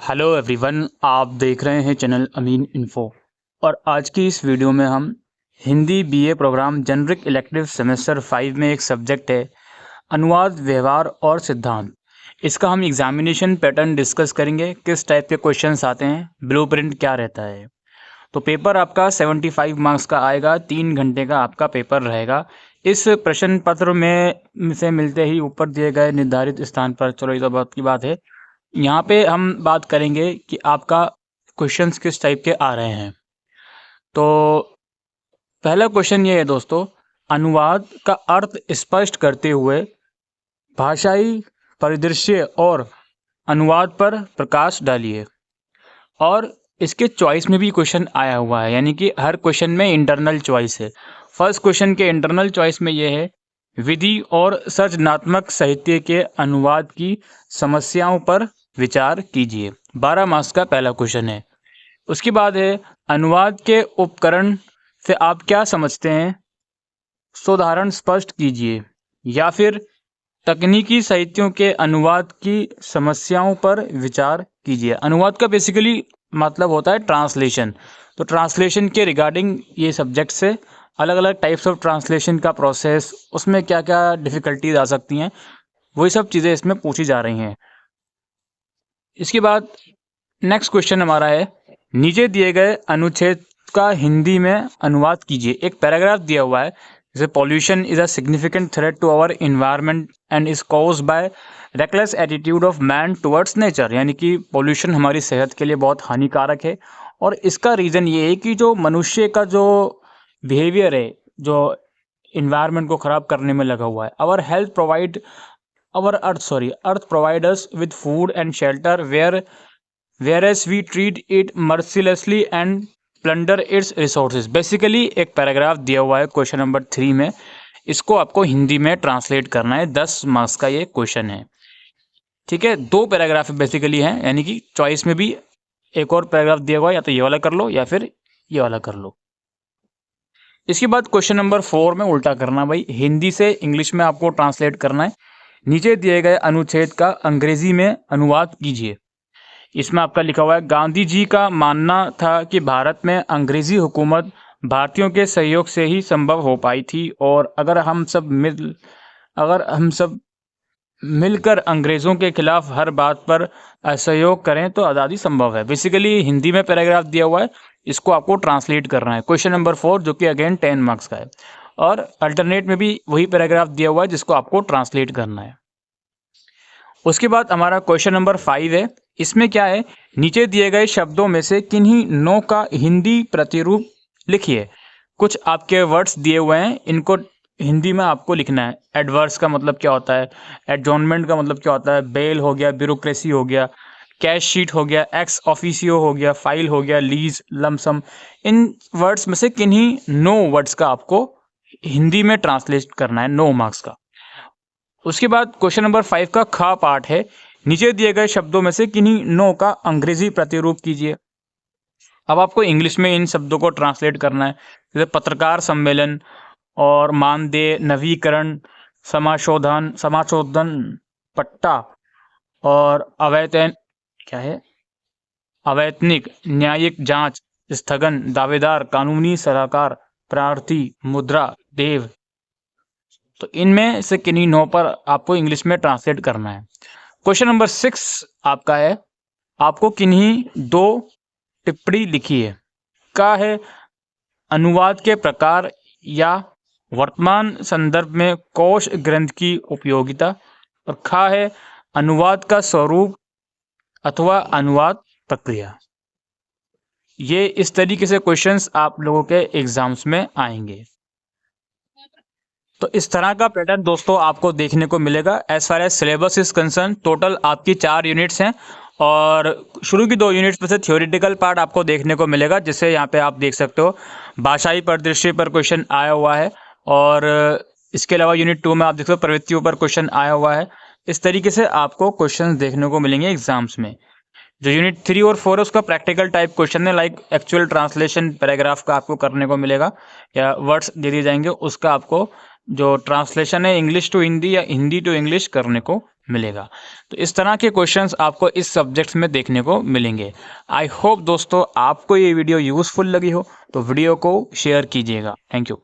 Hello everyone, आप देख रहे हैं चैनल अमीन इन्फो। और आज की इस वीडियो में हम Hindi BA programme generic elective semester 5 में एक सब्जेक्ट है अनुवाद, व्यवहार और सिद्धांत। इसका हम एग्जामिनेशन पैटर्न डिस्कस करेंगे, किस टाइप के क्वेश्चंस आते हैं, ब्लूप्रिंट क्या रहता है। तो पेपर आपका 75 मार्क्स का आएगा, 3 घंटे का आपका पेपर रहेगा। इस प्रश्न पत्र में से मिलते ही ऊपर दिए गए निर्धारित स्थान पर, चलो ये तो बात की बात है, यहाँ पे हम बात करेंगे कि आपका क्वेश्चंस किस टाइप के आ रहे हैं। तो पहला क्वेश्चन ये है दोस्तों, अनुवाद का अर्थ स्पष्ट करते हुए भाषाई परिदृश्य और अनुवाद पर प्रकाश डालिए। और इसके चॉइस में भी क्वेश्चन आया हुआ है, यानी कि हर क्वेश्चन में इंटरनल चॉइस है। फर्स्ट क्वेश्चन के इंटरनल चॉइस में ये है, विधि और सृजनात्मक साहित्य के अनुवाद की समस्याओं पर विचार कीजिए। 12 मार्क्स का पहला क्वेश्चन है। उसके बाद है, अनुवाद के उपकरण से आप क्या समझते हैं, सोदाहरण स्पष्ट कीजिए। या फिर तकनीकी साहित्यों के अनुवाद की समस्याओं पर विचार कीजिए। अनुवाद का बेसिकली मतलब होता है ट्रांसलेशन। तो ट्रांसलेशन के रिगार्डिंग ये सब्जेक्ट से अलग अलग टाइप्स ऑफ ट्रांसलेशन का प्रोसेस, उसमें क्या क्या डिफ़िकल्टीज आ सकती हैं, वही सब चीज़ें इसमें पूछी जा रही हैं। इसके बाद नेक्स्ट क्वेश्चन हमारा है, नीचे दिए गए अनुच्छेद का हिंदी में अनुवाद कीजिए। एक पैराग्राफ दिया हुआ है, जैसे pollution is a significant threat to our environment and is caused by reckless attitude of man towards nature, यानी कि पॉल्यूशन हमारी सेहत के लिए बहुत हानिकारक है। और इसका रीज़न ये है कि जो मनुष्य का जो बिहेवियर है, जो इन्वायरमेंट को ख़राब करने में लगा हुआ है। Earth provide us with food and shelter whereas we treat it mercilessly and plunder its resources। Basically एक पैराग्राफ दिया हुआ है क्वेश्चन नंबर 3 में, इसको आपको हिंदी में ट्रांसलेट करना है। 10 मार्क्स का ये क्वेश्चन है, ठीक है। 2 पैराग्राफ बेसिकली हैं, यानी कि चॉइस में भी एक और पैराग्राफ दिया हुआ है, या तो ये वाला कर लो या फिर ये वाला कर लो। इसके बाद क्वेश्चन नंबर 4 में उल्टा करना, भाई हिंदी से इंग्लिश में आपको ट्रांसलेट करना है। नीचे दिए गए अनुच्छेद का अंग्रेजी में अनुवाद कीजिए। इसमें आपका लिखा हुआ है, गांधी जी का मानना था कि भारत में अंग्रेजी हुकूमत भारतीयों के सहयोग से ही संभव हो पाई थी, और अगर हम सब मिलकर अंग्रेज़ों के खिलाफ हर बात पर असहयोग करें तो आज़ादी संभव है। बेसिकली हिंदी में पैराग्राफ दिया हुआ है, इसको आपको ट्रांसलेट करना है। क्वेश्चन नंबर 4 जो कि अगेन 10 मार्क्स का है, और अल्टरनेट में भी वही पैराग्राफ दिया हुआ है जिसको आपको ट्रांसलेट करना है। उसके बाद हमारा क्वेश्चन नंबर 5 है। इसमें क्या है, नीचे दिए गए शब्दों में से किन्हीं 9 का हिंदी प्रतिरूप लिखिए। कुछ आपके वर्ड्स दिए हुए हैं, इनको हिंदी में आपको लिखना है। एडवर्स का मतलब क्या होता है, एडजॉर्नमेंट का मतलब क्या होता है, बेल हो गया, ब्यूरोक्रेसी हो गया, कैश शीट हो गया, एक्स ऑफिसियो हो गया, फाइल हो गया, लीज, लमसम। इन वर्ड्स में से किन्हीं 9 वर्ड्स का आपको हिंदी में ट्रांसलेट करना है, 9 मार्क्स का। उसके बाद क्वेश्चन नंबर 5 का खा पार्ट है, नीचे दिए गए शब्दों में से किन्हीं 9 का अंग्रेजी प्रतिरूप कीजिए। अब आपको इंग्लिश में इन शब्दों को ट्रांसलेट करना है, जैसे पत्रकार सम्मेलन और मानदेय, नवीकरण, समाशोधन, पट्टा और अवैतनिक, न्यायिक जांच, स्थगन, दावेदार, कानूनी सलाहकार, प्रार्थी, मुद्रा, देव। तो इनमें से किन्हीं 9 पर आपको इंग्लिश में ट्रांसलेट करना है। क्वेश्चन नंबर 6 आपका है, आपको किन्हीं 2 टिप्पणी लिखी है। का है अनुवाद के प्रकार या वर्तमान संदर्भ में कोश ग्रंथ की उपयोगिता, और खा है अनुवाद का स्वरूप अथवा अनुवाद प्रक्रिया। ये इस तरीके से क्वेश्चंस आप लोगों के एग्जाम्स में आएंगे। तो इस तरह का पैटर्न दोस्तों आपको देखने को मिलेगा। As far as syllabus is concern, total आपकी 4 यूनिट्स हैं, और शुरू की 2 यूनिट्स में से थ्योरेटिकल पार्ट आपको देखने को मिलेगा, जिससे यहाँ पे आप देख सकते हो भाषाई परिदृश्य पर क्वेश्चन आया हुआ है, और इसके अलावा यूनिट 2 में आप देख सकते हो प्रवृत्तियों पर क्वेश्चन आया हुआ है। इस तरीके से आपको क्वेश्चन देखने को मिलेंगे एग्जाम्स में। जो यूनिट 3 और 4 है उसका प्रैक्टिकल टाइप क्वेश्चन है, लाइक एक्चुअल ट्रांसलेशन पैराग्राफ का आपको करने को मिलेगा, या वर्ड्स दे दिए जाएंगे, उसका आपको जो ट्रांसलेशन है इंग्लिश टू हिंदी या हिंदी टू इंग्लिश करने को मिलेगा। तो इस तरह के क्वेश्चंस आपको इस सब्जेक्ट्स में देखने को मिलेंगे। आई होप दोस्तों आपको ये वीडियो यूज़फुल लगी हो तो वीडियो को शेयर कीजिएगा। Thank you.